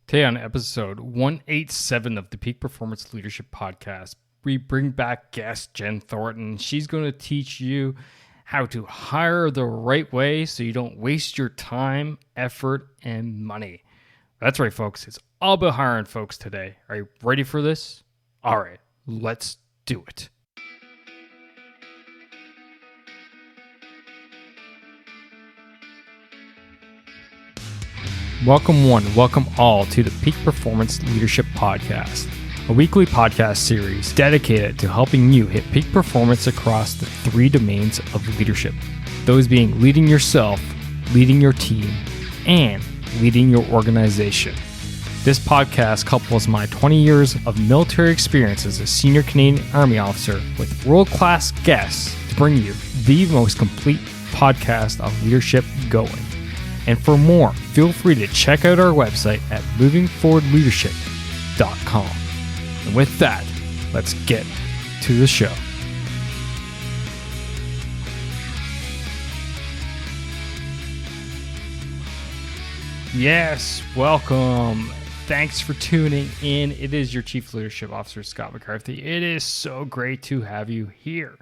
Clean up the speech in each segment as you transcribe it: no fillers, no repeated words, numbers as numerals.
Today on episode 187 of the Peak Performance Leadership Podcast, we bring back guest Jen Thornton. She's going to teach you how to hire the right way so you don't waste your time, effort, and money. That's right, folks. It's all about hiring folks today. Are you ready for this? All right, let's do it. Welcome one, welcome all to the Peak Performance Leadership Podcast, a weekly podcast series dedicated to helping you hit peak performance across the three domains of leadership. Those being leading yourself, leading your team, and leading your organization. This podcast couples my 20 years of military experience as a senior Canadian Army officer with world-class guests to bring you the most complete podcast of leadership going. And for more, feel free to check out our website at movingforwardleadership.com. And with that, let's get to the show. Yes, welcome. Thanks for tuning in. It is your Chief Leadership Officer, Scott McCarthy. It is so great to have you here.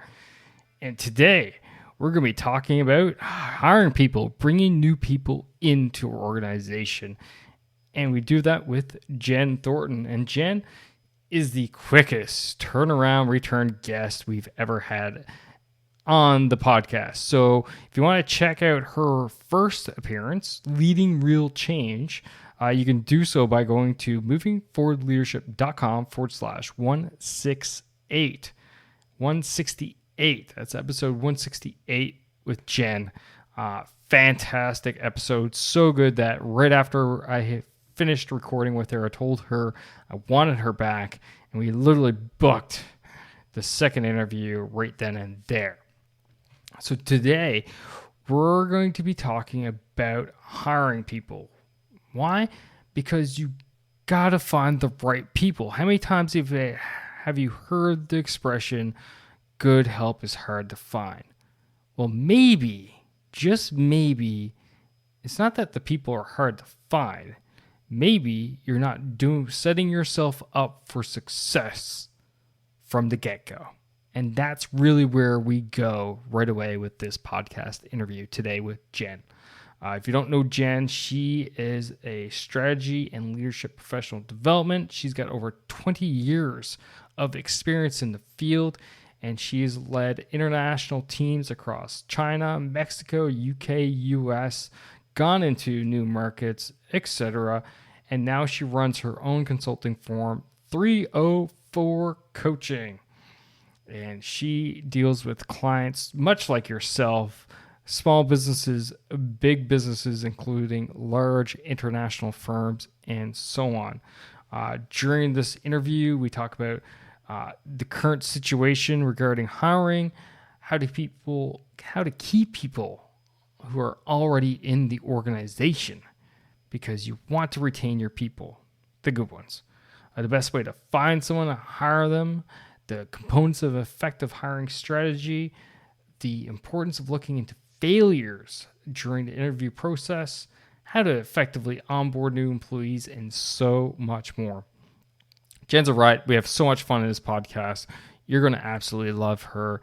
And today, we're going to be talking about hiring people, bringing new people into our organization. And we do that with Jen Thornton. And Jen is the quickest turnaround return guest we've ever had on the podcast. So if you want to check out her first appearance, Leading Real Change, you can do so by going to movingforwardleadership.com/168. 168. That's episode 168 with Jen. Fantastic episode. So good that right after I had finished recording with her, I told her I wanted her back, and we literally booked the second interview right then and there. So today, we're going to be talking about hiring people. Why? Because you got to find the right people. How many times have you heard the expression, good help is hard to find? Well, maybe, just maybe, it's not that the people are hard to find. Maybe you're not setting yourself up for success from the get-go. And that's really where we go right away with this podcast interview today with Jen. If you don't know Jen, she is a strategy and leadership professional development. She's got over 20 years of experience in the field, and she has led international teams across China, Mexico, UK, US, gone into new markets, etc. And now she runs her own consulting firm, 304 Coaching. And she deals with clients much like yourself, small businesses, big businesses, including large international firms, and so on. During this interview, we talk about the current situation regarding hiring, how to keep people who are already in the organization, because you want to retain your people, the good ones. The best way to find someone to hire them, the components of effective hiring strategy, the importance of looking into failures during the interview process, how to effectively onboard new employees, and so much more. Jen's a riot. We have so much fun in this podcast. You're going to absolutely love her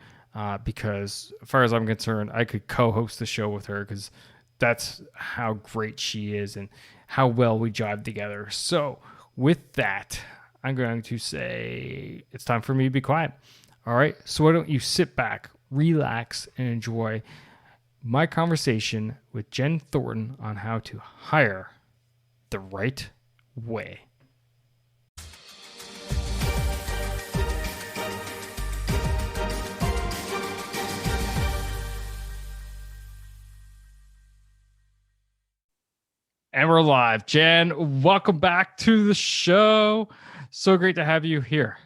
because, as far as I'm concerned, I could co-host the show with her because that's how great she is and how well we jive together. So with that, I'm going to say it's time for me to be quiet. All right. So why don't you sit back, relax, and enjoy my conversation with Jen Thornton on how to hire the right way. And we're live. Jen, welcome back to the show. So great to have you here.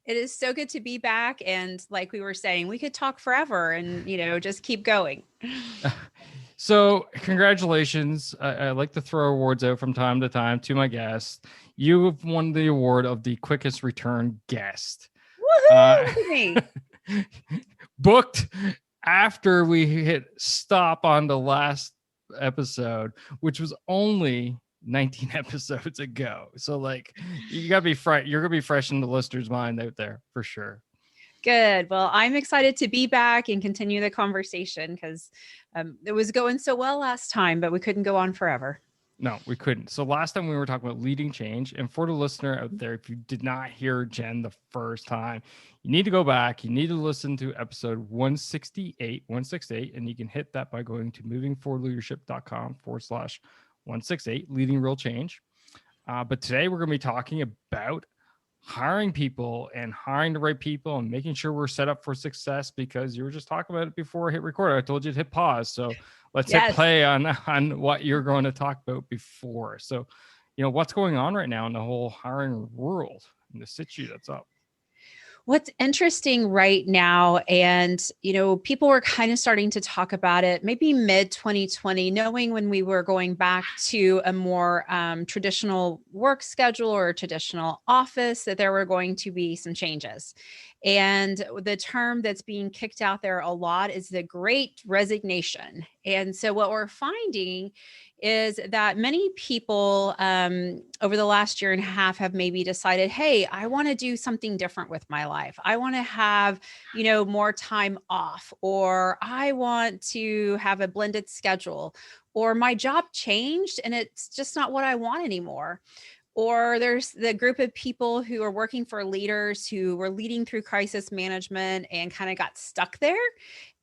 It is so good to be back. And like we were saying, we could talk forever and, just keep going. So congratulations. I like to throw awards out from time to time to my guests. You have won the award of the quickest return guest. Woohoo! Booked after we hit stop on the last episode, which was only 19 episodes ago. So like you gotta be fresh. You're gonna be fresh in the listener's mind out there for sure. Good. Well, I'm excited to be back and continue the conversation because it was going so well last time, but we couldn't go on forever. No, we couldn't. So last time we were talking about leading change. And for the listener out there, if you did not hear Jen the first time, you need to go back. You need to listen to episode 168, and you can hit that by going to movingforwardleadership.com/168, leading real change. But today we're going to be talking about hiring people and hiring the right people and making sure we're set up for success, because you were just talking about it before I hit record. I told you to hit pause. So let's hit Yes. play on what you're going to talk about before. So, what's going on right now in the whole hiring world and the situ that's up? What's interesting right now, and people were kind of starting to talk about it maybe mid 2020, knowing when we were going back to a more traditional work schedule or a traditional office, that there were going to be some changes. And the term that's being kicked out there a lot is the Great Resignation. And so what we're finding is that many people over the last year and a half have maybe decided, hey, I want to do something different with my life. I want to have, more time off, or I want to have a blended schedule, or my job changed and it's just not what I want anymore. Or there's the group of people who are working for leaders who were leading through crisis management and kind of got stuck there.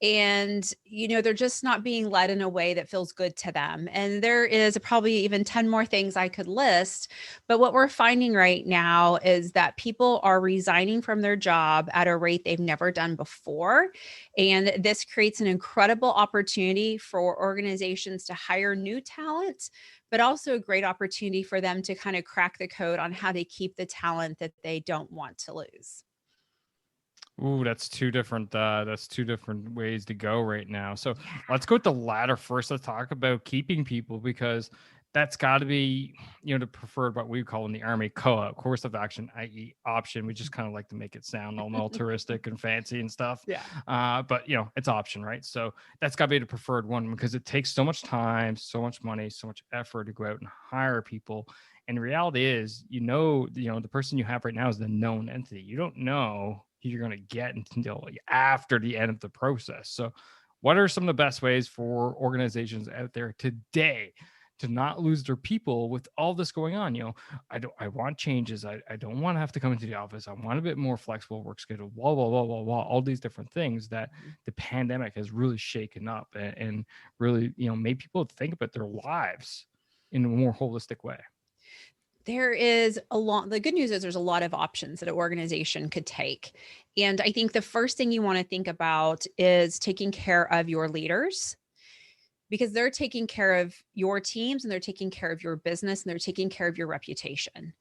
And, they're just not being led in a way that feels good to them. And there is probably even 10 more things I could list. But what we're finding right now is that people are resigning from their job at a rate they've never done before. And this creates an incredible opportunity for organizations to hire new talent, but also a great opportunity for them to kind of crack the code on how to keep the talent that they don't want to lose. Ooh, that's two different. That's two different ways to go right now. So let's go with the latter first. Let's talk about keeping people, because that's got to be, the preferred, what we call in the Army, COA, course of action, i.e., option. We just kind of like to make it sound all militaristic and fancy and stuff. Yeah. But it's option, right? So that's got to be the preferred one, because it takes so much time, so much money, so much effort to go out and hire people. And the reality is, the person you have right now is the known entity. You don't know who you're going to get until after the end of the process. So what are some of the best ways for organizations out there today to not lose their people with all this going on? I want changes. I don't want to have to come into the office. I want a bit more flexible work schedule, blah, blah, blah, blah, blah, all these different things that the pandemic has really shaken up and really, made people think about their lives in a more holistic way. There is the good news is there's a lot of options that an organization could take. And I think the first thing you want to think about is taking care of your leaders, because they're taking care of your teams and they're taking care of your business and they're taking care of your reputation.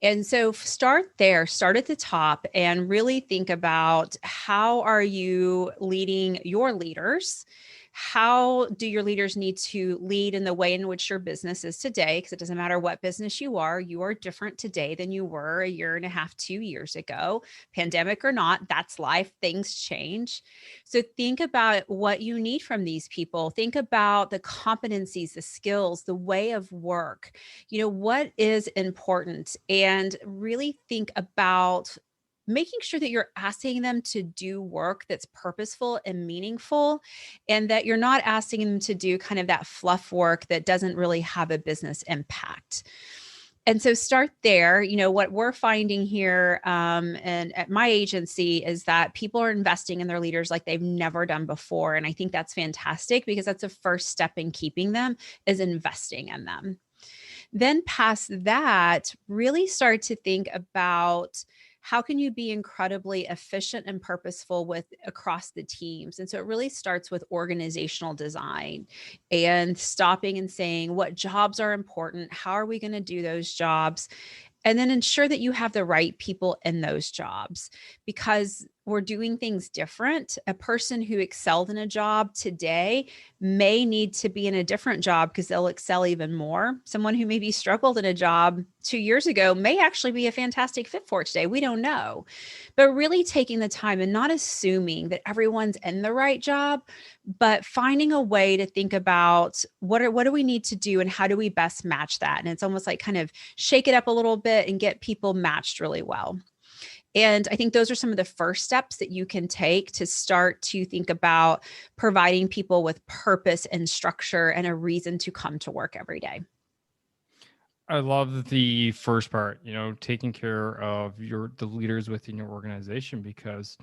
And so start there, start at the top, and really think about, how are you leading your leaders? How do your leaders need to lead in the way in which your business is today? Because it doesn't matter what business you are different today than you were a year and a half, 2 years ago. Pandemic or not, that's life. Things change. So think about what you need from these people. Think about the competencies, the skills, the way of work, what is important, and really think about making sure that you're asking them to do work that's purposeful and meaningful, and that you're not asking them to do kind of that fluff work that doesn't really have a business impact. And so start there. What we're finding here and at my agency is that people are investing in their leaders like they've never done before. And I think that's fantastic, because that's the first step in keeping them, is investing in them. Then past that, really start to think about, how can you be incredibly efficient and purposeful across the teams? And so it really starts with organizational design and stopping and saying, what jobs are important? How are we going to do those jobs? And then ensure that you have the right people in those jobs, because we're doing things different. A person who excelled in a job today may need to be in a different job because they'll excel even more. Someone who maybe struggled in a job 2 years ago may actually be a fantastic fit for it today. We don't know. But really taking the time and not assuming that everyone's in the right job, but finding a way to think about what do we need to do and how do we best match that. And it's almost like kind of shake it up a little bit and get people matched really well. And I think those are some of the first steps that you can take to start to think about providing people with purpose and structure and a reason to come to work every day. I love the first part, taking care of the leaders within your organization, because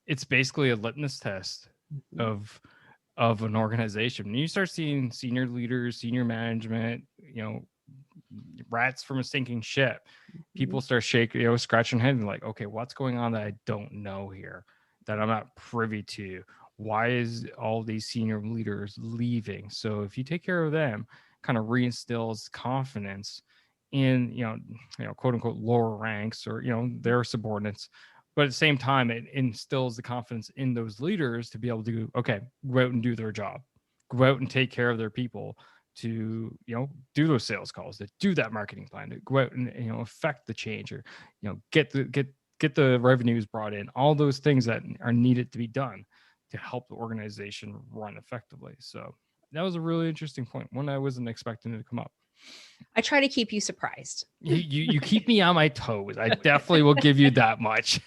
it's basically a litmus test Mhm. of an organization. When you start seeing senior leaders, senior management, rats from a sinking ship, people Mhm. start shaking, scratching their head and like, okay, what's going on that I don't know here, that I'm not privy to? Why is all these senior leaders leaving? So if you take care of them, kind of reinstills confidence in, quote unquote lower ranks, or, their subordinates. But at the same time, it instills the confidence in those leaders to be able to, okay, go out and do their job, go out and take care of their people, to do those sales calls, to do that marketing plan, to go out and affect the change, or get the revenues brought in, all those things that are needed to be done to help the organization run effectively. So that was a really interesting point, one I wasn't expecting to come up. I try to keep you surprised. You keep me on my toes. I definitely will give you that much.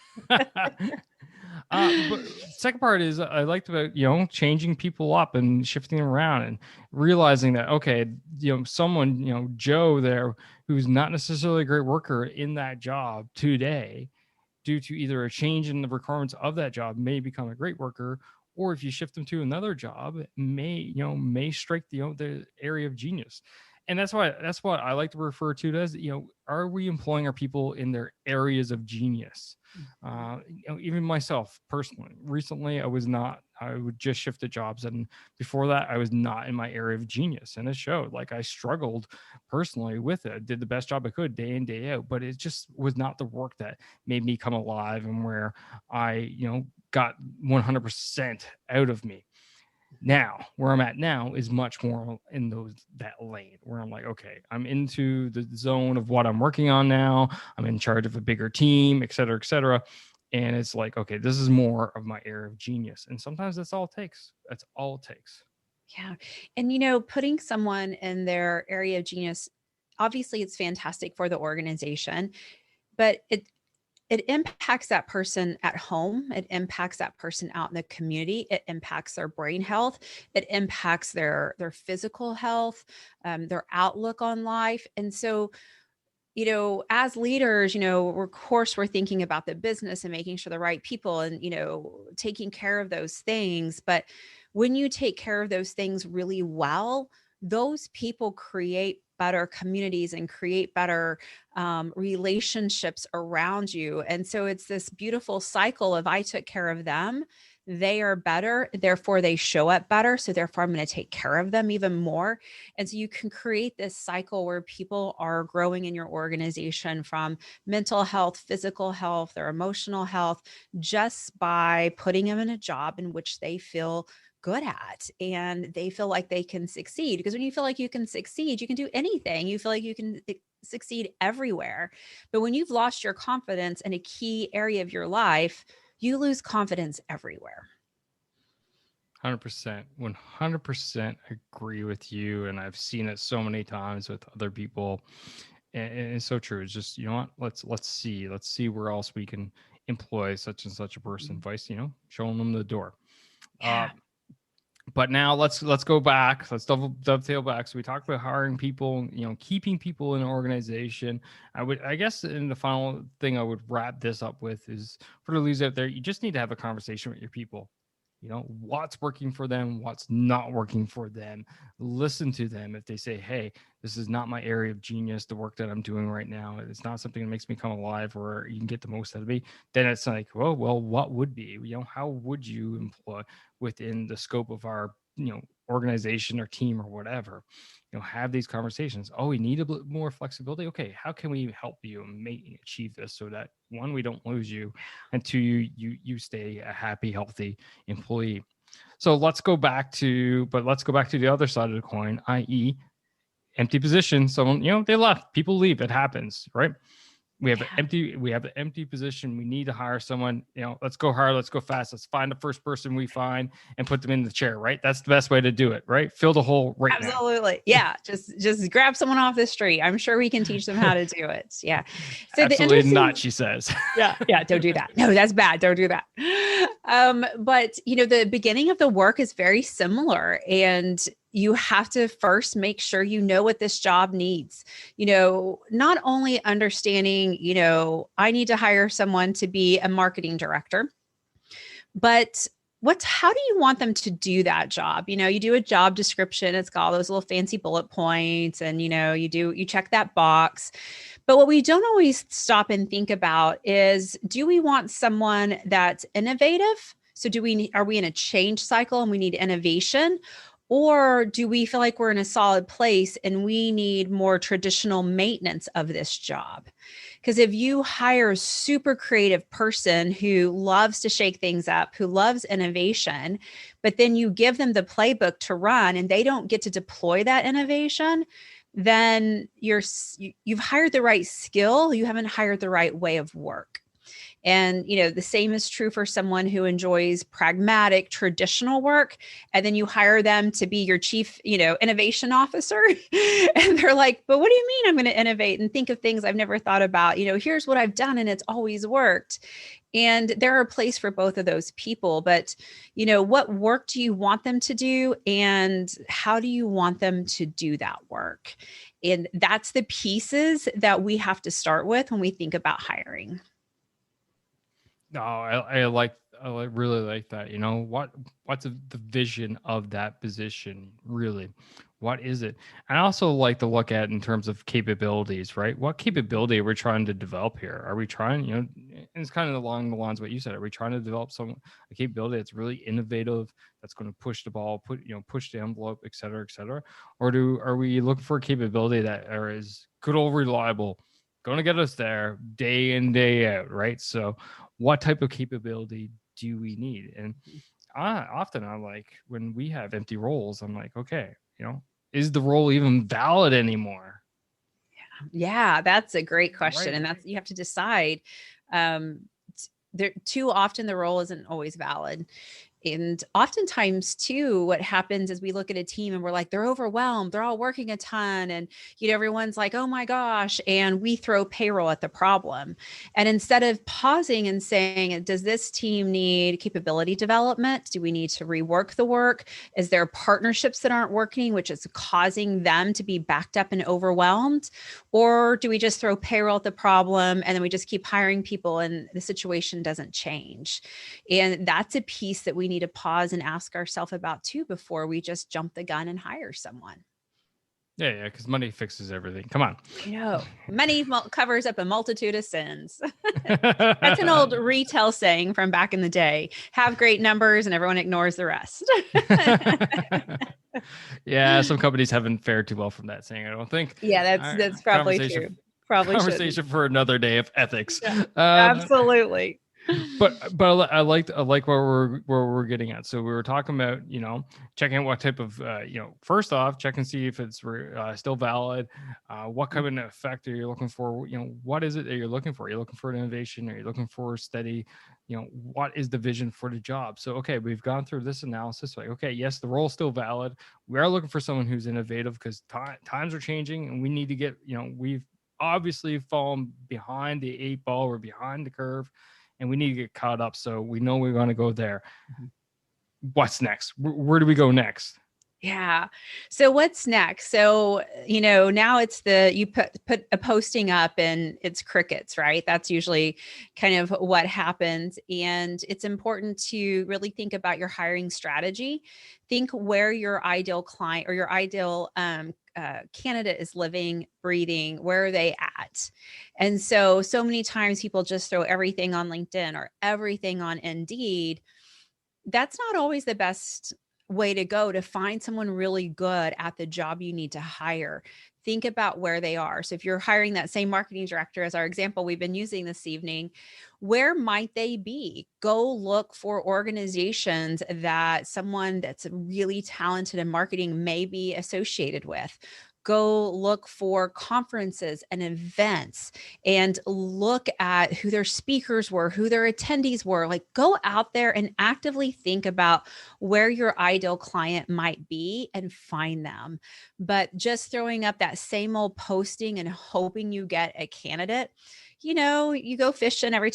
But second part is I liked about changing people up and shifting around and realizing that, okay, someone, Joe there, who's not necessarily a great worker in that job today, due to either a change in the requirements of that job, may become a great worker, or if you shift them to another job, may strike the area of genius. And that's what I like to refer to it as, are we employing our people in their areas of genius? Even myself personally, recently I would just shift the jobs, and before that I was not in my area of genius, and it showed. Like, I struggled personally with it. I did the best job I could day in, day out, but it just was not the work that made me come alive and where I, got 100% out of me. Now, where I'm at now is much more in that lane where I'm like, okay, I'm into the zone of what I'm working on now. I'm in charge of a bigger team, et cetera, et cetera. And it's like, okay, this is more of my area of genius. And sometimes that's all it takes. That's all it takes. Yeah. And, putting someone in their area of genius, obviously it's fantastic for the organization, but it impacts that person at home. It impacts that person out in the community. It impacts their brain health. It impacts their physical health, their outlook on life. And so, as leaders, of course, we're thinking about the business and making sure the right people and, taking care of those things. But when you take care of those things really well, those people create better communities and create better relationships around you. And so it's this beautiful cycle of I took care of them. They are better, therefore they show up better. So therefore I'm going to take care of them even more. And so you can create this cycle where people are growing in your organization from mental health, physical health, their emotional health, just by putting them in a job in which they feel good at and they feel like they can succeed. Because when you feel like you can succeed, you can do anything. You feel like you can succeed everywhere. But when you've lost your confidence in a key area of your life, you lose confidence everywhere. 100%, 100% agree with you. And I've seen it so many times with other people. And it's so true. It's just, let's see where else we can employ such and such a person, Mhm. vice, showing them the door. Uh, Yeah. but now let's go back. Let's dovetail back. So we talked about hiring people, keeping people in an organization. I guess, in the final thing I would wrap this up with is, for the leaders out there, you just need to have a conversation with your people. What's working for them, what's not working for them. Listen to them. If they say, hey, this is not my area of genius, the work that I'm doing right now, it's not something that makes me come alive or you can get the most out of me, then it's like, well, what would be, how would you employ within the scope of our organization or team or whatever, have these conversations. Oh, we need a bit more flexibility. Okay, how can we help you achieve this so that one, we don't lose you, and two, you stay a happy, healthy employee. So let's go back to the other side of the coin, i.e., empty position. Someone, they left. People leave. It happens, right? We have an empty position. We need to hire someone. Let's go hard. Let's go fast. Let's find the first person we find and put them in the chair, right? That's the best way to do it, right? Fill the hole right now. Absolutely. Yeah. Just grab someone off the street. I'm sure we can teach them how to do it. Yeah. So absolutely not, she says. Yeah. Don't do that. No, that's bad. Don't do that. But the beginning of the work is very similar, and you have to first make sure you know what this job needs. Not only understanding, I need to hire someone to be a marketing director, but how do you want them to do that job? You do a job description, it's got all those little fancy bullet points, and you check that box. But what we don't always stop and think about is, do we want someone that's innovative? So are we in a change cycle and we need innovation? Or do we feel like we're in a solid place and we need more traditional maintenance of this job? Because if you hire a super creative person who loves to shake things up, who loves innovation, but then you give them the playbook to run and they don't get to deploy that innovation, then you've hired the right skill, you haven't hired the right way of work. And, the same is true for someone who enjoys pragmatic, traditional work. And then you hire them to be your chief, innovation officer. And they're like, but what do you mean I'm going to innovate and think of things I've never thought about? Here's what I've done and it's always worked. And there are a place for both of those people. But, what work do you want them to do? And how do you want them to do that work? And that's the pieces that we have to start with when we think about hiring. No, I really like that. What's the vision of that position really? What is it? And I also like to look at in terms of capabilities, right? What capability are we trying to develop here? Are we trying, and it's kind of along the lines of what you said. Are we trying to develop a capability that's really innovative, that's going to push the ball, push the envelope, et cetera, or are we looking for a capability that is good old reliable, going to get us there day in, day out, right? So what type of capability do we need? And I'm like, when we have empty roles, I'm like, okay, is the role even valid anymore? Yeah, that's a great question. Right. And that's, you have to decide. Too often the role isn't always valid. And oftentimes too, what happens is we look at a team and we're like, they're overwhelmed. They're all working a ton. And, everyone's like, oh my gosh. And we throw payroll at the problem. And instead of pausing and saying, does this team need capability development? Do we need to rework the work? Is there partnerships that aren't working, which is causing them to be backed up and overwhelmed? Or do we just throw payroll at the problem and then we just keep hiring people and the situation doesn't change? And that's a piece that we need to pause and ask ourselves about too before we just jump the gun and hire someone. Yeah, because money fixes everything. Come on. Money covers up a multitude of sins. That's an old retail saying from back in the day. Have great numbers and everyone ignores the rest. Yeah, some companies haven't fared too well from that saying, I don't think. Yeah, that's probably true. Probably conversation for another day of ethics. Yeah, absolutely. But I like where we're getting at. So we were talking about, checking out what type of, first off, check and see if it's still valid. What kind of effect are you looking for? What is it that you're looking for? Are you looking for an innovation? Are you looking for steady? What is the vision for the job? So, okay, we've gone through this analysis. Like, okay, yes, the role is still valid. We are looking for someone who's innovative because times are changing and we need to get, we've obviously fallen behind the 8 ball. We're behind the curve. And we need to get caught up. So we know we're going to go there. What's next? Where do we go next? Yeah. So what's next? So, now it's you put a posting up and it's crickets, right? That's usually kind of what happens. And it's important to really think about your hiring strategy. Think where your ideal client or your ideal candidate is living, breathing, where are they at? And so many times people just throw everything on LinkedIn or everything on Indeed. That's not always the best way to go to find someone really good at the job you need to hire. Think about where they are. So if you're hiring that same marketing director as our example we've been using this evening, where might they be? Go look for organizations that someone that's really talented in marketing may be associated with. Go look for conferences and events and look at who their speakers were, who their attendees were. Like, go out there and actively think about where your ideal client might be and find them. But just throwing up that same old posting and hoping you get a candidate, you go fishing every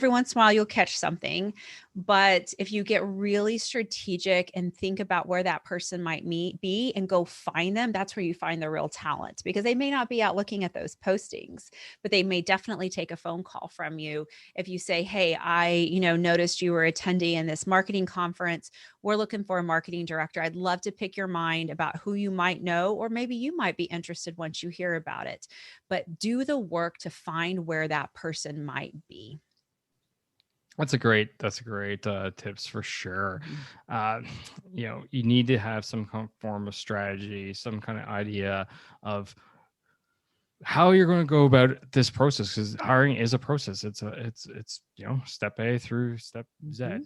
once in a while, you'll catch something. But if you get really strategic and think about where that person might be and go find them, that's where you find the real talent, because they may not be out looking at those postings, but they may definitely take a phone call from you. If you say, hey, I, noticed you were attending in this marketing conference. We're looking for a marketing director. I'd love to pick your mind about who you might know, or maybe you might be interested once you hear about it. But do the work to find where that person might be. That's a great tips for sure. You need to have some form of strategy, some kind of idea of how you're going to go about this process, because hiring is a process. It's step A through step Z.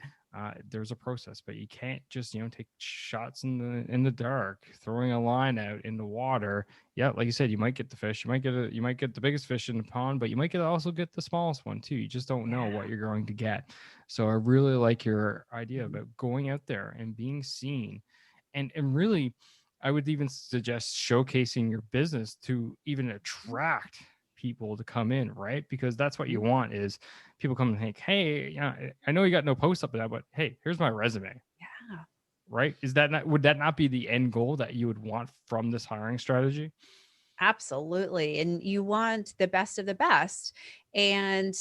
There's a process, but you can't just take shots in the dark, throwing a line out in the water. Yeah, like you said, you might get the fish, you might get the biggest fish in the pond, but you might also get the smallest one too. You just don't know what you're going to get. So I really like your idea about going out there and being seen, and really, I would even suggest showcasing your business to even attract people to come in, right? Because that's what you want, is people come and think, hey, I know you got no posts up there, but hey, here's my resume. Yeah. Right? Would that not be the end goal that you would want from this hiring strategy? Absolutely. And you want the best of the best. And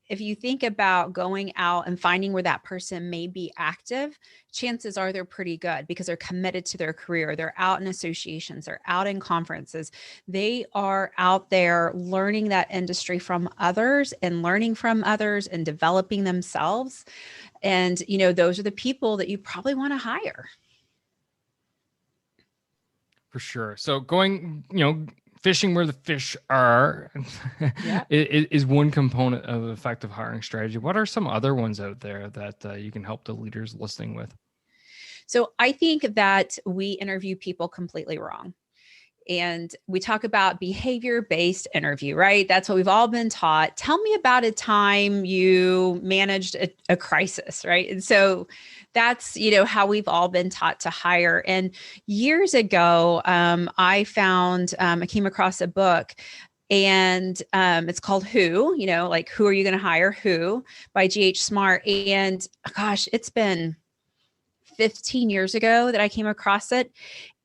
if you think about going out and finding where that person may be active, chances are they're pretty good because they're committed to their career. They're out in associations, they're out in conferences. They are out there learning that industry from others and learning from others and developing themselves. And, those are the people that you probably want to hire. For sure. So going, fishing where the fish are is one component of effective hiring strategy. What are some other ones out there that you can help the leaders listening with? So I think that we interview people completely wrong. And we talk about behavior-based interview, right? That's what we've all been taught. Tell me about a time you managed a crisis, right? And so that's, how we've all been taught to hire. And years ago, I came across a book, and it's called Who, like who are you going to hire? Who, by G.H. Smart. And gosh, it's been 15 years ago that I came across it.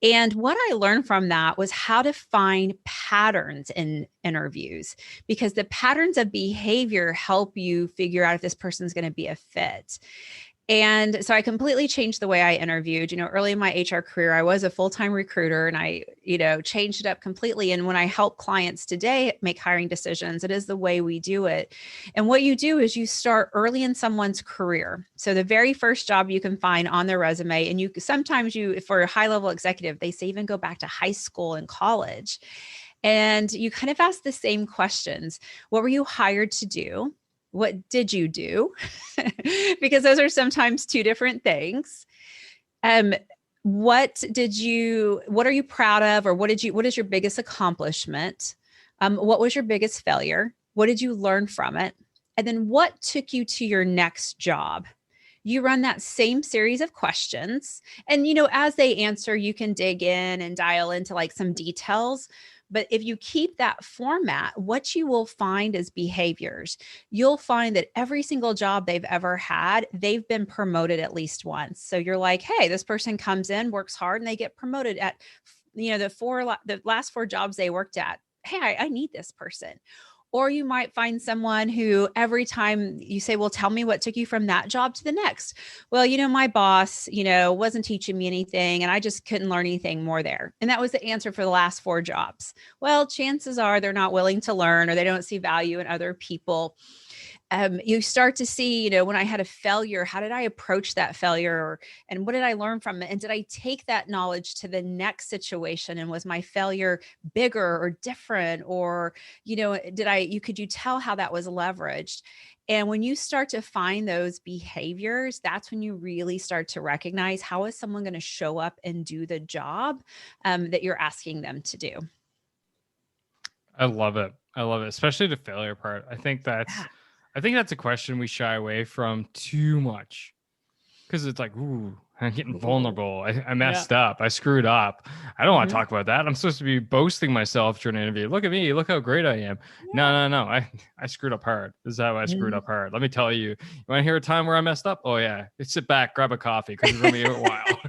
And what I learned from that was how to find patterns in interviews, because the patterns of behavior help you figure out if this person's going to be a fit. And so I completely changed the way I interviewed. Early in my HR career, I was a full-time recruiter, and I, changed it up completely. And when I help clients today make hiring decisions, it is the way we do it. And what you do is you start early in someone's career. So the very first job you can find on their resume, and sometimes for a high-level executive, they say even go back to high school and college. And you kind of ask the same questions. What were you hired to do? What did you do? Because those are sometimes two different things. What are you proud of? Or what is your biggest accomplishment? What was your biggest failure? What did you learn from it? And then what took you to your next job? You run that same series of questions. And, as they answer, you can dig in and dial into like some details. But if you keep that format, what you will find is behaviors. You'll find that every single job they've ever had, they've been promoted at least once. So you're like, hey, this person comes in, works hard, and they get promoted at, the last 4 jobs they worked at. Hey, I need this person. Or you might find someone who every time you say, well, tell me what took you from that job to the next. Well, my boss, wasn't teaching me anything, and I just couldn't learn anything more there. And that was the answer for the last 4 jobs. Well, chances are they're not willing to learn, or they don't see value in other people. You start to see, when I had a failure, how did I approach that failure, and what did I learn from it? And did I take that knowledge to the next situation? And was my failure bigger or different? Or, could you tell how that was leveraged? And when you start to find those behaviors, that's when you really start to recognize, how is someone going to show up and do the job that you're asking them to do? I love it. I love it, especially the failure part. I think Yeah. that's a question we shy away from too much, because it's like, ooh, I'm getting Ooh. vulnerable. I Yeah. messed up. I screwed up. I don't want to Mhm. talk about that. I'm supposed to be boasting myself during an interview. Look at me. Look how great I am. Yeah. No. I screwed up hard. This is how I screwed Mhm. up hard. Let me tell you. You want to hear a time where I messed up? Oh yeah. Sit back, grab a coffee, because it's gonna be a while.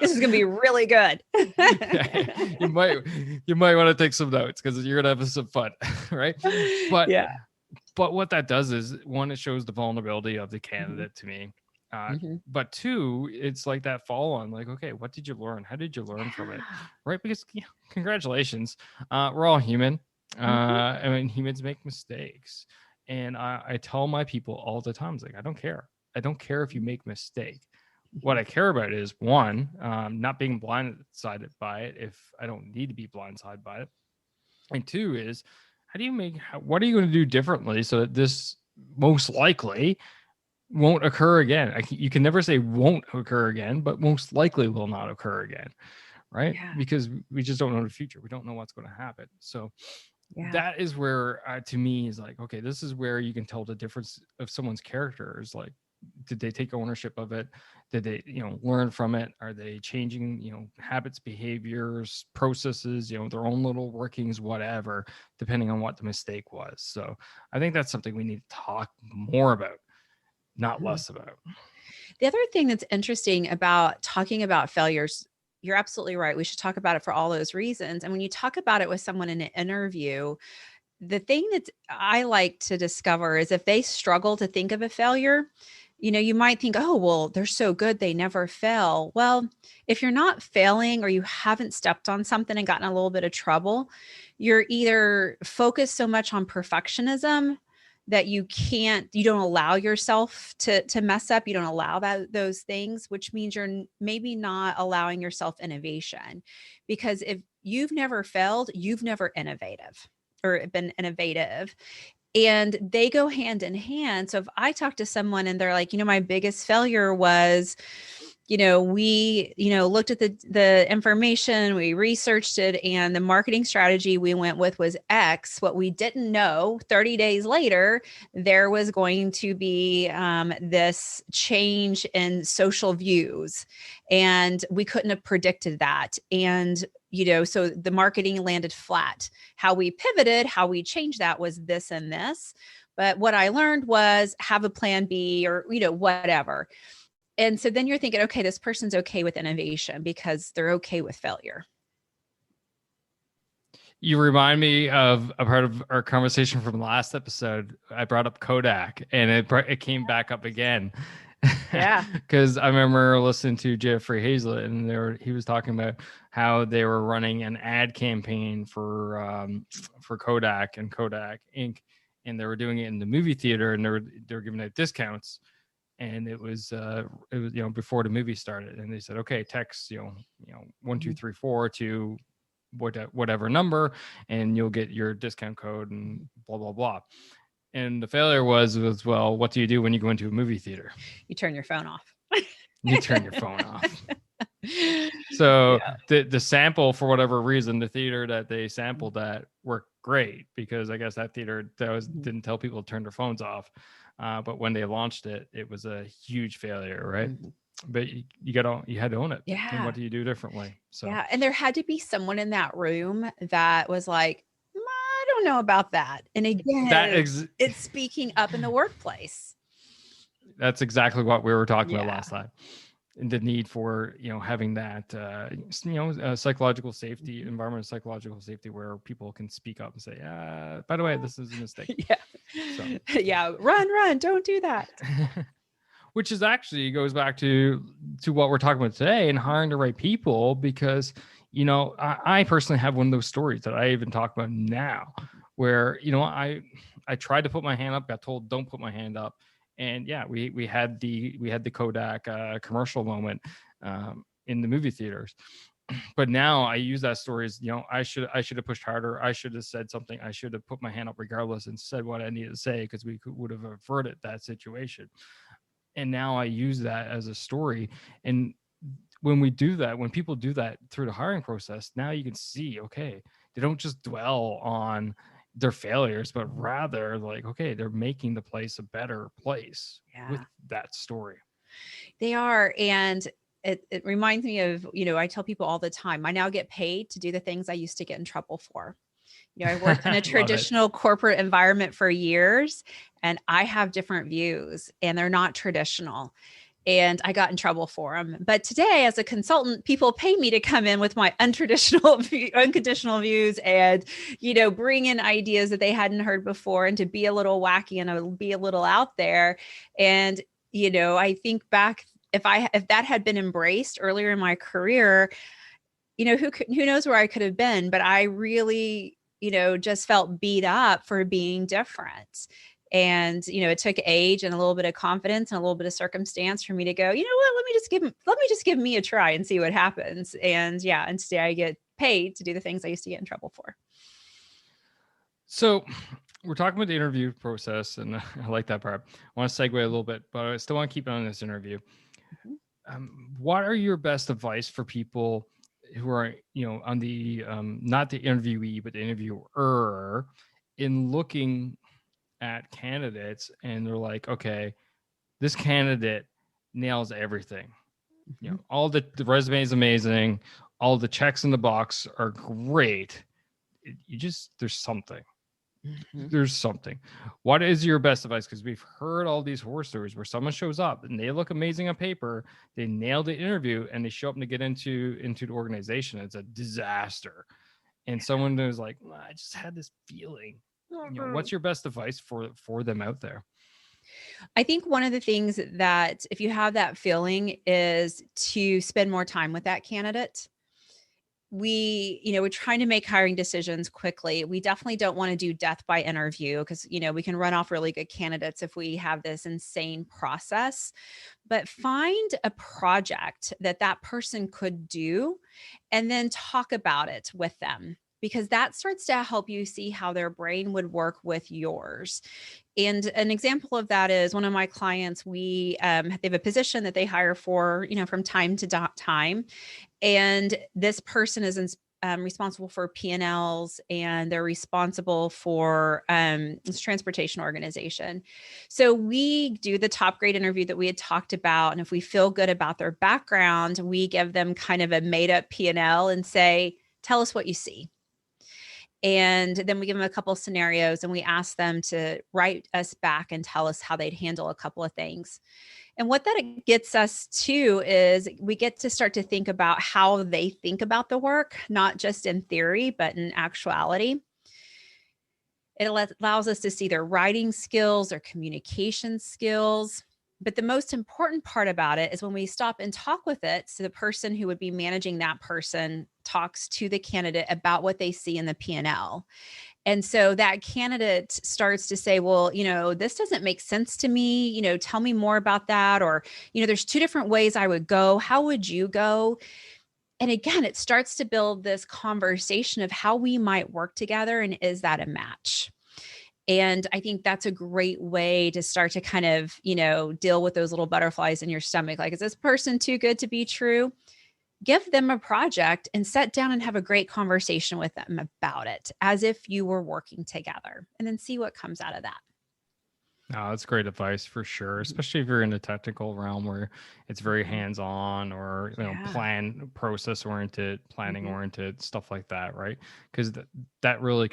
This is going to be really good. Yeah, you might want to take some notes, because you're gonna have some fun, right? But Yeah. what that does is, one, it shows the vulnerability of the Mhm. candidate to me. Mhm. But two, it's like that follow on, like, okay, what did you learn? How did you learn from it? Yeah. Right? Because congratulations, we're all human. Mhm. I mean, humans make mistakes, and I tell my people all the time, it's like, I don't care. I don't care if you make a mistake. What Mhm. I care about is, one, not being blindsided by it if I don't need to be blindsided by it, and two is, what are you going to do differently so that this most likely won't occur again? You can never say won't occur again, but most likely will not occur again, right? Yeah. Because we just don't know the future. We don't know what's going to happen. So Yeah. that is where, to me, is like, okay, this is where you can tell the difference of someone's character. Is like, did they take ownership of it? Did they, learn from it? Are they changing, habits, behaviors, processes, their own little workings, whatever, depending on what the mistake was. So I think that's something we need to talk more about, not Mhm. less about. The other thing that's interesting about talking about failures, you're absolutely right. We should talk about it for all those reasons. And when you talk about it with someone in an interview, the thing that I like to discover is, if they struggle to think of a failure, you might think, oh, well, they're so good, they never fail. Well, if you're not failing, or you haven't stepped on something and gotten a little bit of trouble, you're either focused so much on perfectionism that you don't allow yourself to mess up. You don't allow those things, which means you're maybe not allowing yourself innovation. Because if you've never failed, you've never innovative or been innovative, and they go hand in hand. So if I talk to someone and they're like, my biggest failure was, we, looked at the information, we researched it, and the marketing strategy we went with was X. What we didn't know, 30 days later, there was going to be this change in social views, and we couldn't have predicted that. And so the marketing landed flat. How we pivoted, how we changed that was this and this. But what I learned was, have a plan B, or, whatever. And so then you're thinking, okay, this person's okay with innovation because they're okay with failure. You remind me of a part of our conversation from last episode. I brought up Kodak, and it came back up again. Yeah. Because I remember listening to Jeffrey Hazlett, and he was talking about how they were running an ad campaign for Kodak and Kodak Inc., and they were doing it in the movie theater, and they were giving out discounts, and it was before the movie started, and they said, okay, text 1234 to whatever number, and you'll get your discount code and blah blah blah. And the failure was, well, what do you do when you go into a movie theater? You turn your phone off. You turn your phone off. So Yeah. the sample, for whatever reason, the theater that they sampled that worked great, because I guess that theater didn't tell people to turn their phones off. But when they launched it, it was a huge failure, right? Mhm. But you had to own it. And Yeah. what do you do differently? So Yeah. And there had to be someone in that room that was like, I don't know about that. And that again, ex- it's speaking up in the workplace. that's exactly what we were talking about Yeah. last time. And the need for having that psychological safety, environmental psychological safety, where people can speak up and say, by the way, this is a mistake. Yeah. So Yeah. Run, don't do that. which is actually goes back to what we're talking about today, and hiring the right people. Because I personally have one of those stories that I even talk about now, where, I tried to put my hand up, got told don't put my hand up. And yeah, we had the Kodak commercial moment in the movie theaters. But now I use that story as, I should have pushed harder. I should have said something. I should have put my hand up regardless and said what I needed to say, because would have averted that situation. And now I use that as a story. And when people do that through the hiring process, now you can see, okay, they don't just dwell on their failures, but rather like, okay, they're making the place a better place with Yeah, that story. they are. And it reminds me of, I tell people all the time, I now get paid to do the things I used to get in trouble for. I worked in a Love it. traditional corporate environment for years, and I have different views, and they're not traditional. And I got in trouble for them. But today, as a consultant, people pay me to come in with my unconditional views, and bring in ideas that they hadn't heard before, and to be a little wacky and be a little out there. And I think back, if that had been embraced earlier in my career, who knows where I could have been. But I really, just felt beat up for being different. And it took age and a little bit of confidence and a little bit of circumstance for me to go, you know what, let me just give me a try and see what happens. And yeah, and today I get paid to do the things I used to get in trouble for. So we're talking about the interview process, and I like that part. I want to segue a little bit, but I still want to keep it on this interview. Mhm. What are your best advice for people who are, on the not the interviewee, but the interviewer, in looking at candidates, and they're like, okay, this candidate nails everything. Mhm. All the resume is amazing, all the checks in the box are great. There's something. Mhm. There's something. What is your best advice? Because we've heard all these horror stories where someone shows up and they look amazing on paper, they nail the interview, and they show up to get into the organization. It's a disaster. And someone who's like, I just had this feeling. What's your best advice for them out there? I think one of the things that, if you have that feeling, is to spend more time with that candidate. We're trying to make hiring decisions quickly. We definitely don't want to do death by interview, because we can run off really good candidates if we have this insane process. But find a project that person could do, and then talk about it with them, because that starts to help you see how their brain would work with yours. And an example of that is one of my clients. They have a position that they hire for, from time to time, and this person is responsible for P&Ls, and they're responsible for this transportation organization. So we do the top grade interview that we had talked about, and if we feel good about their background, we give them kind of a made up P&L and say, tell us what you see. And then we give them a couple of scenarios, and we ask them to write us back and tell us how they'd handle a couple of things. And what that gets us to is we get to start to think about how they think about the work, not just in theory, but in actuality. It allows us to see their writing skills, their communication skills. But the most important part about it is when we stop and talk with it. So the person who would be managing that person talks to the candidate about what they see in the P&L. And so that candidate starts to say, well, this doesn't make sense to me. Tell me more about that. Or, there's two different ways I would go. How would you go? And again, it starts to build this conversation of how we might work together. And is that a match? And I think that's a great way to start to kind of, deal with those little butterflies in your stomach. Like, is this person too good to be true? Give them a project and sit down and have a great conversation with them about it, as if you were working together, and then see what comes out of that. No, that's great advice for sure, Mhm. especially if you're in the technical realm where it's very Mhm. hands-on, or Yeah. process oriented, planning Mhm. oriented, stuff like that, right? Because that really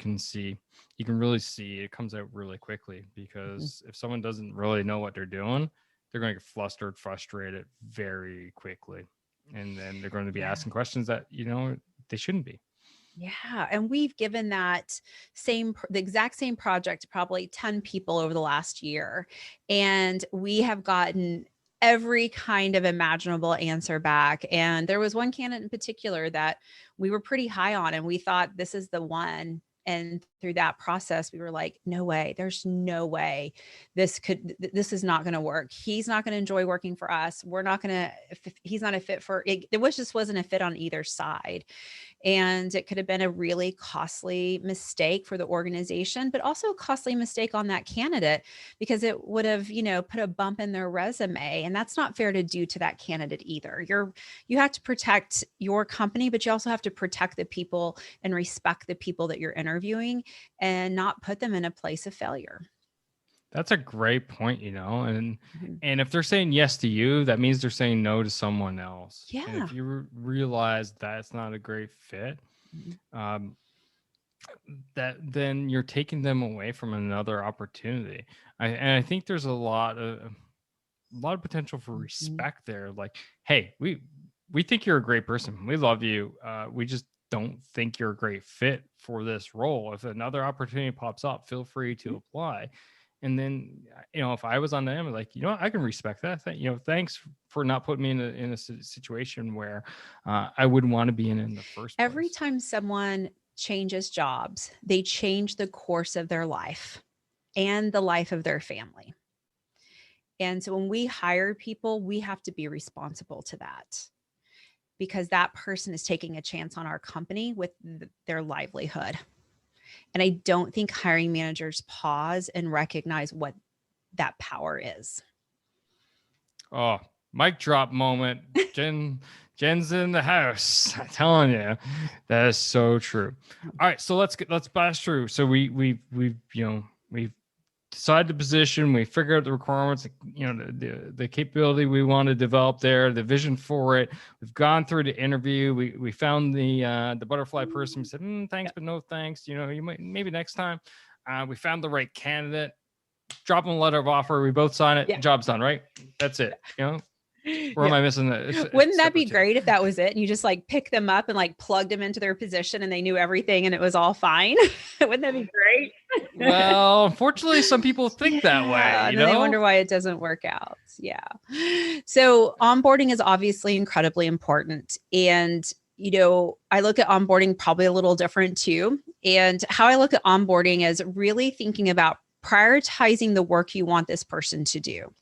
you can really see it comes out really quickly. Mhm. Because if someone doesn't really know what they're doing, they're going to get flustered, frustrated very quickly, and then they're going to be Yeah. asking questions that they shouldn't be. Yeah. And we've given the exact same project to probably 10 people over the last year. And we have gotten every kind of imaginable answer back. And there was one candidate in particular that we were pretty high on, and we thought, this is the one. And through that process, we were like, no way, there's no way this is not going to work. He's not going to enjoy working for us. We're not going to, he's not a fit for it. It was just wasn't a fit on either side. And it could have been a really costly mistake for the organization, but also a costly mistake on that candidate because it would have, put a bump in their resume. And that's not fair to do to that candidate either. You have to protect your company, but you also have to protect the people and respect the people that you're interviewing and not put them in a place of failure. That's a great point, and Mm-hmm. and if they're saying yes to you, that means they're saying no to someone else. Yeah. And if you realize that's not a great fit, Mm-hmm. that then you're taking them away from another opportunity. And I think there's a lot of potential for respect there. Like, hey, we think you're a great person. We love you. We just don't think you're a great fit for this role. If another opportunity pops up, feel free to apply. And then, if I was on them, like, I can respect that. Thanks for not putting me in a situation where I wouldn't want to be in the first place. Every time someone changes jobs, they change the course of their life and the life of their family. And so when we hire people, we have to be responsible to that because that person is taking a chance on our company with their livelihood. And I don't think hiring managers pause and recognize what that power is. Oh, mic drop moment. Jen's in the house. I'm telling you, that is so true. All right, so let's blast through. So we've decided the position. We figured out the requirements. The capability we want to develop there, the vision for it. We've gone through the interview. We found the butterfly person. We said thanks, but no thanks. You might maybe next time. We found the right candidate. Drop them a letter of offer. We both sign it. Yeah. Job's done, right? That's it. Or am I missing that? Wouldn't that be great if that was it? And you just like pick them up and like plugged them into their position and they knew everything and it was all fine. Wouldn't that be great? Well, unfortunately, some people think that way. And then they wonder why it doesn't work out. Yeah. So onboarding is obviously incredibly important. And I look at onboarding probably a little different too. And how I look at onboarding is really thinking about prioritizing the work you want this person to do.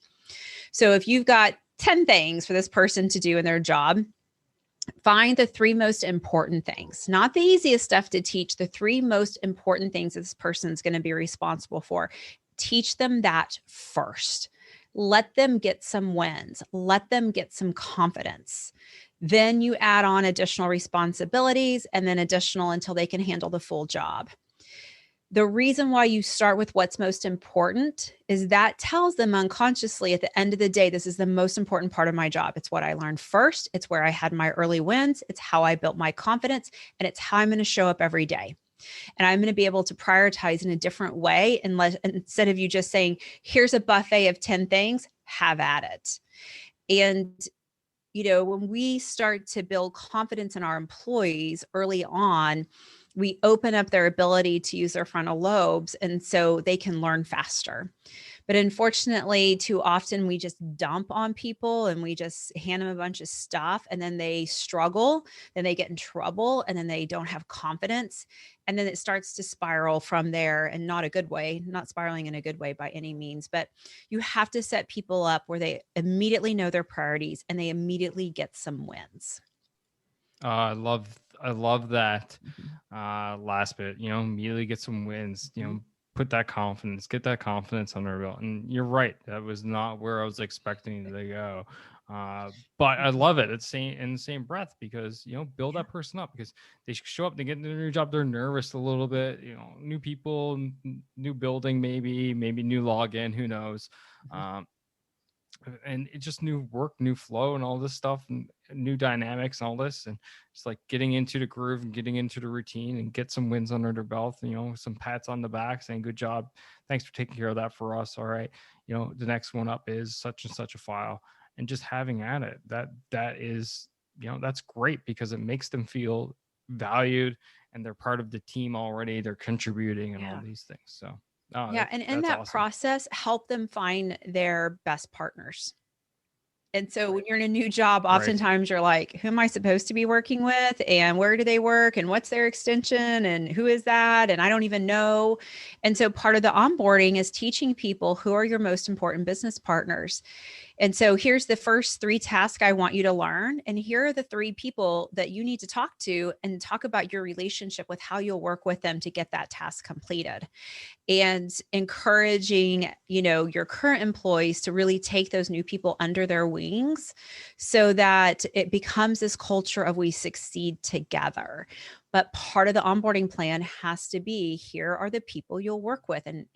So if you've got 10 things for this person to do in their job, find the 3 most important things, not the easiest stuff to teach, the 3 most important things this person's going to be responsible for. Teach them that first. Let them get some wins. Let them get some confidence. Then you add on additional responsibilities and then additional until they can handle the full job. The reason why you start with what's most important is that tells them unconsciously at the end of the day, this is the most important part of my job. It's what I learned first. It's where I had my early wins. It's how I built my confidence, and it's how I'm going to show up every day. And I'm going to be able to prioritize in a different way. Instead of you just saying, here's a buffet of 10 things, have at it. And when we start to build confidence in our employees early on, we open up their ability to use their frontal lobes, and so they can learn faster. But unfortunately, too often we just dump on people and we just hand them a bunch of stuff, and then they struggle, then they get in trouble, and then they don't have confidence. And then it starts to spiral from there, and not a good way, not spiraling in a good way by any means. But you have to set people up where they immediately know their priorities and they immediately get some wins. I love that last bit. Immediately get some wins. Get that confidence under their belt. And you're right, that was not where I was expecting to go. But I love it. It's in the same breath because build that person up, because they show up, they get into their new job, they're nervous a little bit. New people, new building, maybe new login, who knows. And it's just new work, new flow, and all this stuff, and new dynamics, and all this, and just like getting into the groove and getting into the routine and get some wins under their belt. Some pats on the back saying, "Good job, thanks for taking care of that for us." All right, the next one up is such and such a file, and just having at it. That is, that's great because it makes them feel valued and they're part of the team already. They're contributing and all these things. So. And in that process, help them find their best partners. And so when you're in a new job, Right. oftentimes you're like, who am I supposed to be working with? And where do they work? And what's their extension? And who is that? And I don't even know. And so part of the onboarding is teaching people who are your most important business partners. And so here's the first three tasks I want you to learn. And here are the three people that you need to talk to and talk about your relationship with how you'll work with them to get that task completed, and encouraging, your current employees to really take those new people under their wings so that it becomes this culture of we succeed together. But part of the onboarding plan has to be, here are the people you'll work with, and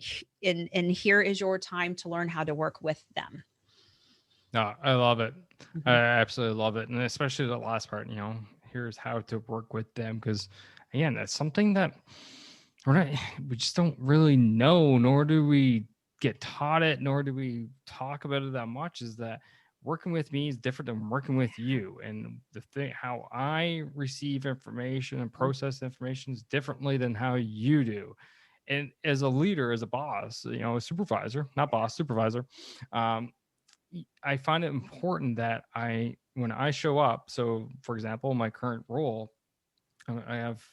here is your time to learn how to work with them. No, I love it. I Mhm. absolutely love it. And especially the last part, here's how to work with them. Because again, that's something that we're not, we just don't really know, nor do we get taught it, nor do we talk about it that much. Is that working with me is different than working with you. And the thing, how I receive information and process information is differently than how you do. And as a leader, as a boss, a supervisor, not boss, supervisor, um, I find it important that when I show up, so for example, my current role, I have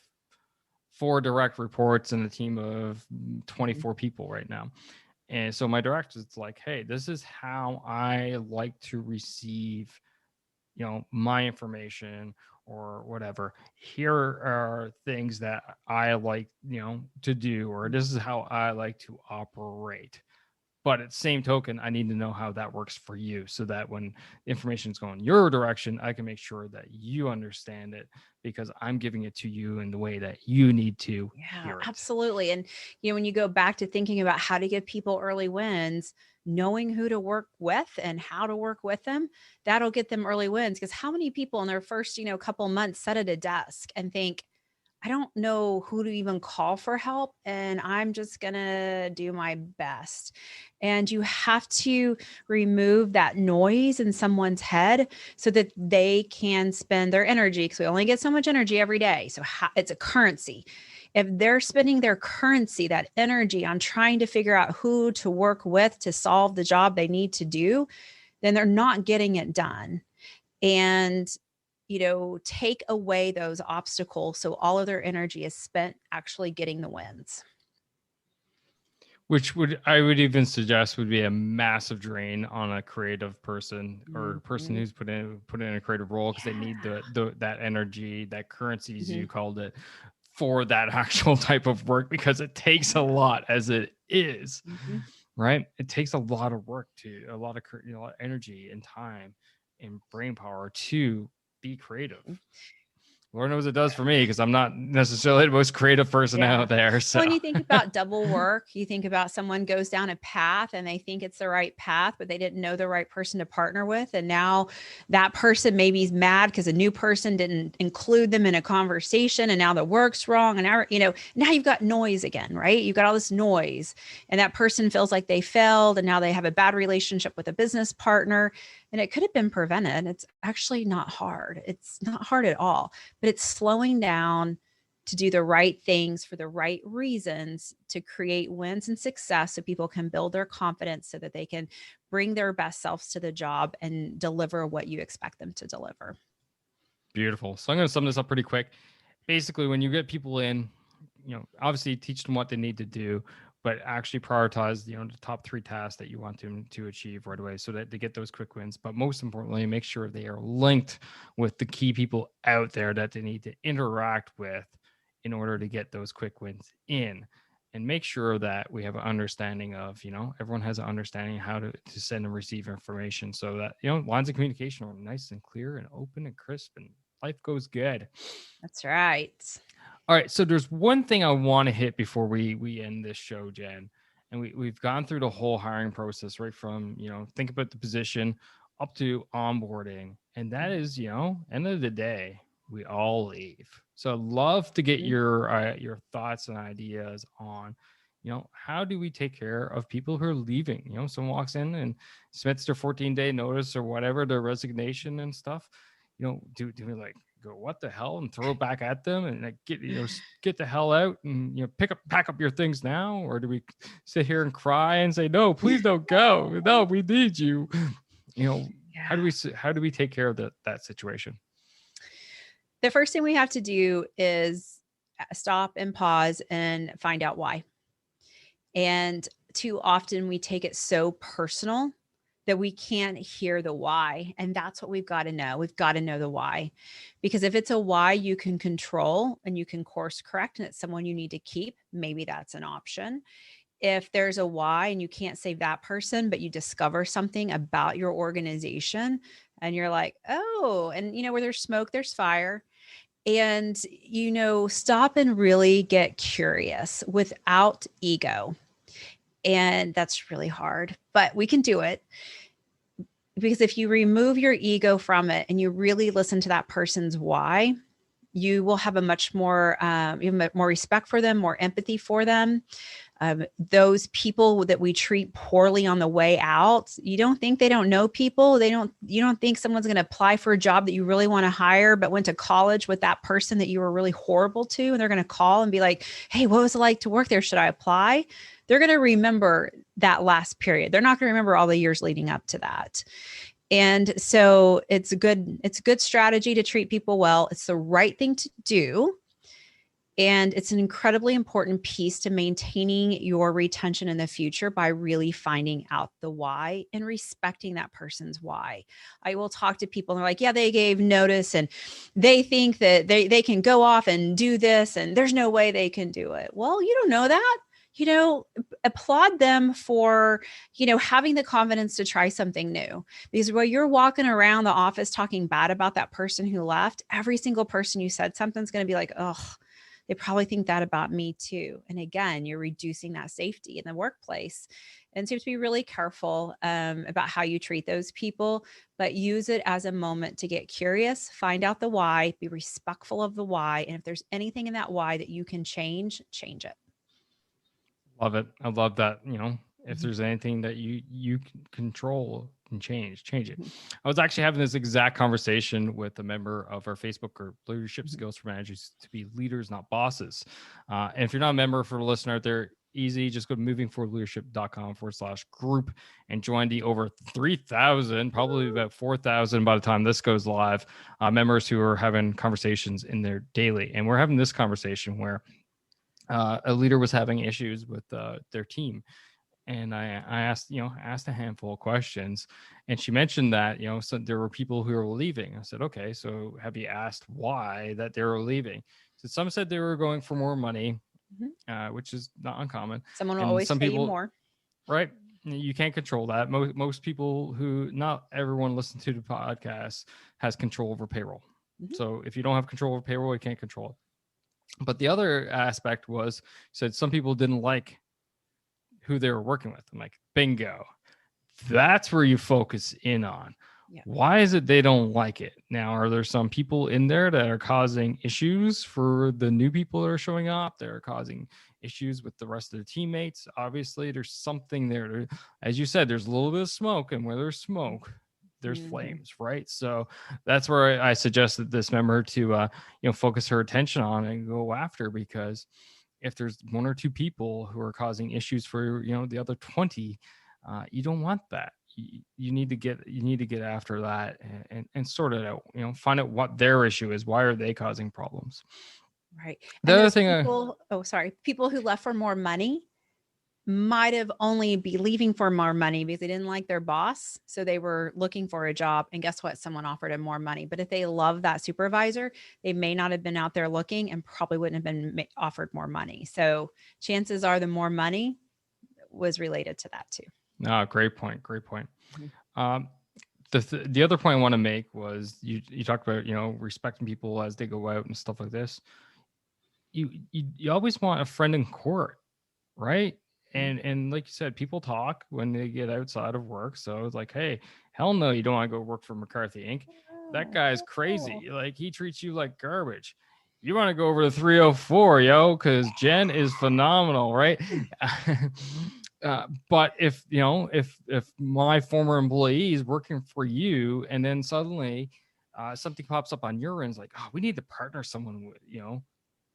4 direct reports and a team of Mhm. 24 people right now. And so my director is like, hey, this is how I like to receive, my information or whatever. Here are things that I like, to do, or this is how I like to operate. But at the same token, I need to know how that works for you so that when information is going your direction, I can make sure that you understand it because I'm giving it to you in the way that you need to Yeah, hear it. absolutely. And when you go back to thinking about how to give people early wins, knowing who to work with and how to work with them, that'll get them early wins. Because how many people in their first, couple months sit at a desk and think, I don't know who to even call for help, and I'm just going to do my best. And you have to remove that noise in someone's head so that they can spend their energy, because we only get so much energy every day. So it's a currency. If they're spending their currency, that energy, on trying to figure out who to work with to solve the job they need to do, then they're not getting it done. And take away those obstacles so all of their energy is spent actually getting the wins. Which I would even suggest would be a massive drain on a creative person or a person Mhm. who's put in a creative role because they need Yeah. the that energy, that currency as you Mhm. called it, for that actual type of work because it takes a Yeah. lot as it is. Mhm. Right? It takes a lot of work, to a lot of energy and time and brain power to be creative. Mhm. Lord knows it does for me because I'm not necessarily the most creative person Yeah. out there. Well, So and you think about double work, you think about someone goes down a path and they think it's the right path, but they didn't know the right person to partner with. And now that person maybe is mad because a new person didn't include them in a conversation, and now the work's wrong. And now you've got noise again, right? You've got all this noise, and that person feels like they failed, and now they have a bad relationship with a business partner. And it could have been prevented. It's actually not hard. It's not hard at all, but it's slowing down to do the right things for the right reasons to create wins and success so people can build their confidence so that they can bring their best selves to the job and deliver what you expect them to deliver. beautiful. So I'm going to sum this up pretty quick. Basically, when you get people in, obviously teach them what they need to do, but actually prioritize, the top 3 tasks that you want them to achieve right away so that they get those quick wins. But most importantly, make sure they are linked with the key people out there that they need to interact with in order to get those quick wins in. And make sure that we have an understanding of, everyone has an understanding how to send and receive information so that, lines of communication are nice and clear and open and crisp and life goes good. That's right. All right, so there's one thing I want to hit before we end this show, Jen. And we've gone through the whole hiring process, right from, think about the position up to onboarding. And that is, end of the day, we all leave. So I'd love to get Mhm. your thoughts and ideas on, how do we take care of people who are leaving? Someone walks in and submits their 14-day notice or whatever, their resignation and stuff. Do we like go what the hell and throw it back at them and like get the hell out and pack up your things now, or do we sit here and cry and say no, please don't go, no, we need you? how do we take care of that situation? The first thing we have to do is stop and pause and find out why. And too often we take it so personal that we can't hear the why. And that's what we've got to know. We've got to know the why. Because if it's a why you can control and you can course correct and it's someone you need to keep, maybe that's an option. If there's a why and you can't save that person, but you discover something about your organization and you're like, oh, and where there's smoke, there's fire. And, stop and really get curious without ego. And that's really hard, but we can do it. Because if you remove your ego from it and you really listen to that person's why, you will have a much more, you have more respect for them, more empathy for them. Those people that we treat poorly on the way out, you don't think they don't know people. You don't think someone's going to apply for a job that you really want to hire, but went to college with that person that you were really horrible to. And they're going to call and be like, hey, what was it like to work there? Should I apply? They're going to remember that last period. They're not going to remember all the years leading up to that. And so it's a good strategy to treat people well. It's the right thing to do. And it's an incredibly important piece to maintaining your retention in the future by really finding out the why and respecting that person's why. I will talk to people and they're like, yeah, they gave notice and they think that they can go off and do this and there's no way they can do it. Well, you don't know that. Applaud them for, having the confidence to try something new. Because while you're walking around the office talking bad about that person who left, every single person you said something's going to be like, oh, they probably think that about me too. And again, you're reducing that safety in the workplace. And so you have to be really careful about how you treat those people, but use it as a moment to get curious, find out the why, be respectful of the why. And if there's anything in that why that you can change it. Love it. I love that. If Mm-hmm. there's anything that you can control and change it. Mm-hmm. I was actually having this exact conversation with a member of our Facebook group, Leadership Mm-hmm. Skills for Managers to be Leaders, Not Bosses. And if you're not a member, for the listener out there, easy, just go to movingforwardleadership.com/group and join the over 3,000, probably about 4,000 by the time this goes live, members who are having conversations in there daily. And we're having this conversation where a leader was having issues with their team, and I asked a handful of questions, and she mentioned that so there were people who were leaving. I said, okay, so have you asked why that they were leaving? So some said they were going for more money, which is not uncommon. Someone will And always some pay people, you more. right? You can't control that. Most people who, not everyone listening to the podcast has control over payroll. Mm-hmm. So if you don't have control over payroll, you can't control it. But the other aspect was, said some people didn't like who they were working with. I'm like, bingo. That's where you focus in on. Yeah. Why is it they don't like it? Now, are there some people in there that are causing issues for the new people that are showing up? They're causing issues with the rest of the teammates. Obviously, there's something there. As you said, there's a little bit of smoke, and where there's smoke, there's flames, right? So that's where I suggested this member to focus her attention on and go after, because if there's one or two people who are causing issues for the other 20, you don't want that. You need to get after that and sort it out. Find out what their issue is. Why are they causing problems? Right. The and other thing, people who left for more money might have only be leaving for more money because they didn't like their boss. So they were looking for a job, and guess what? Someone offered them more money. But if they love that supervisor, they may not have been out there looking and probably wouldn't have been offered more money. So chances are the more money was related to that too. No, great point. Mm-hmm. The other point I want to make was you talked about respecting people as they go out and stuff like this. You always want a friend in court, right? And like you said, people talk when they get outside of work. So it's like, hey, hell no, you don't want to go work for McCarthy Inc. That guy's crazy. Like, he treats you like garbage. You want to go over to 304, because Jen is phenomenal, right? But if my former employee is working for you, and then suddenly something pops up on your end, it's like, oh, we need to partner someone with,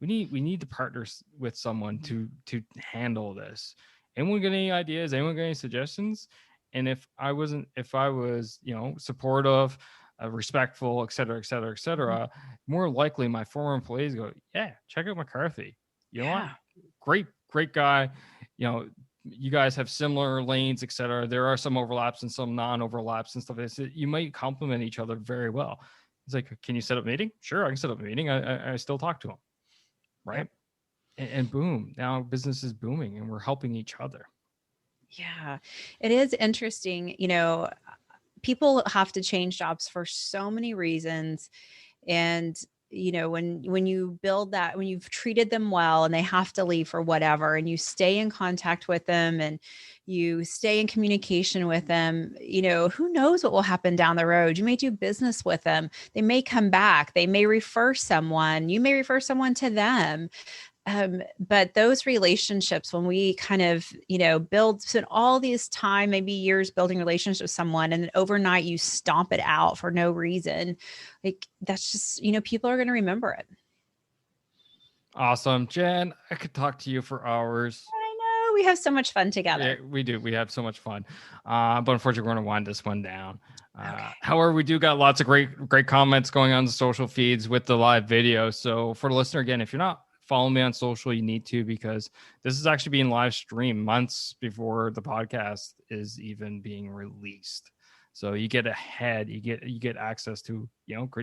we need to partner with someone to handle this. Anyone got any ideas? Anyone got any suggestions? And if I was, supportive, respectful, et cetera, et cetera, et cetera, more likely my former employees go, yeah, check out McCarthy. You know what? Yeah. Great guy. You guys have similar lanes, et cetera. There are some overlaps and some non-overlaps and stuff. You might complement each other very well. It's like, can you set up a meeting? Sure, I can set up a meeting. I still talk to him. Right. Yep. And boom, now business is booming and we're helping each other. Yeah, it is interesting. People have to change jobs for so many reasons. And, when you build that, when you've treated them well and they have to leave for whatever, and you stay in contact with them and you stay in communication with them, who knows what will happen down the road. You may do business with them. They may come back. They may refer someone. You may refer someone to them. But those relationships, when we kind of, spend all these time, maybe years building relationships with someone, and then overnight you stomp it out for no reason, like that's just, people are going to remember it. Awesome. Jen, I could talk to you for hours. I know. We have so much fun together. Yeah, we do. We have so much fun. But unfortunately, we're going to wind this one down. Okay. However, we do got lots of great comments going on the social feeds with the live video. So for the listener, again, if you're not follow me on social, you need to, because this is actually being live streamed months before the podcast is even being released. So you get ahead, you get access to,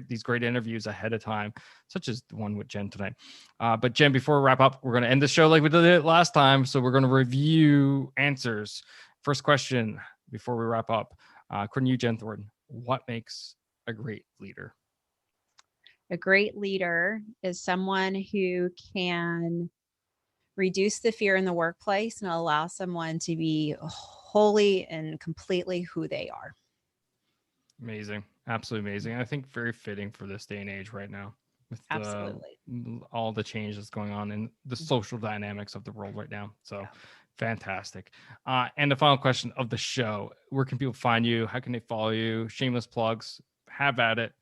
these great interviews ahead of time, such as the one with Jen tonight. But Jen, before we wrap up, we're going to end the show like we did it last time. So we're going to review answers. First question before we wrap up. According to you, Jen Thornton, what makes a great leader? A great leader is someone who can reduce the fear in the workplace and allow someone to be wholly and completely who they are. Amazing. Absolutely amazing. I think very fitting for this day and age right now with all the change that's going on in the social dynamics of the world right now. So fantastic. And the final question of the show, where can people find you? How can they follow you? Shameless plugs. Have at it.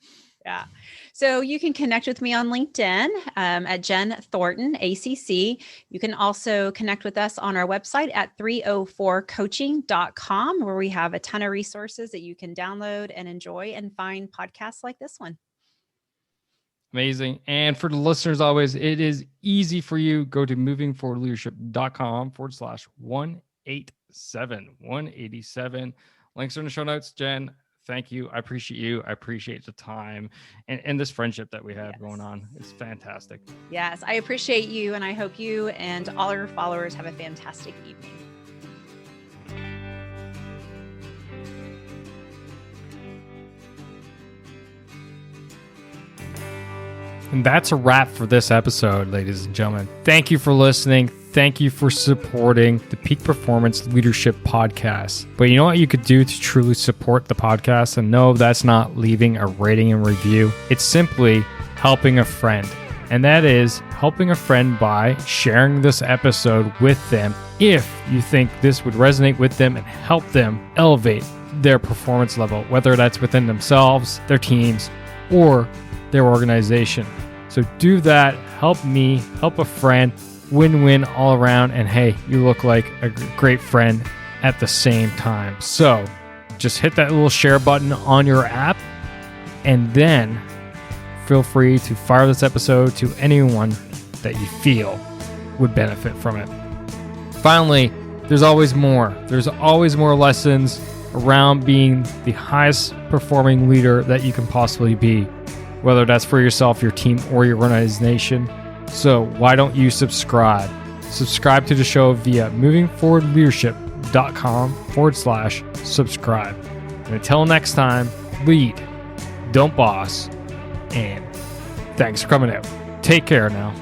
Yeah. So you can connect with me on LinkedIn at Jen Thornton, ACC. You can also connect with us on our website at 304coaching.com, where we have a ton of resources that you can download and enjoy and find podcasts like this one. Amazing. And for the listeners, always, it is easy for you. Go to movingforwardleadership.com/187. Links are in the show notes. Jen, thank you. I appreciate you. I appreciate the time and this friendship that we have going on. It's fantastic. Yes, I appreciate you. And I hope you and all your followers have a fantastic evening. And that's a wrap for this episode, ladies and gentlemen. Thank you for listening. Thank you for supporting the Peak Performance Leadership Podcast. But you know what you could do to truly support the podcast? And no, that's not leaving a rating and review. It's simply helping a friend. And that is helping a friend by sharing this episode with them if you think this would resonate with them and help them elevate their performance level, whether that's within themselves, their teams, or their organization. So do that. Help me, help a friend, win-win all around. And hey, you look like a great friend at the same time. So just hit that little share button on your app, and then feel free to fire this episode to anyone that you feel would benefit from it. Finally, there's always more. There's always more lessons around being the highest performing leader that you can possibly be, whether that's for yourself, your team, or your organization. So why don't you subscribe? Subscribe to the show via movingforwardleadership.com/subscribe. And until next time, lead, don't boss, and thanks for coming out. Take care now.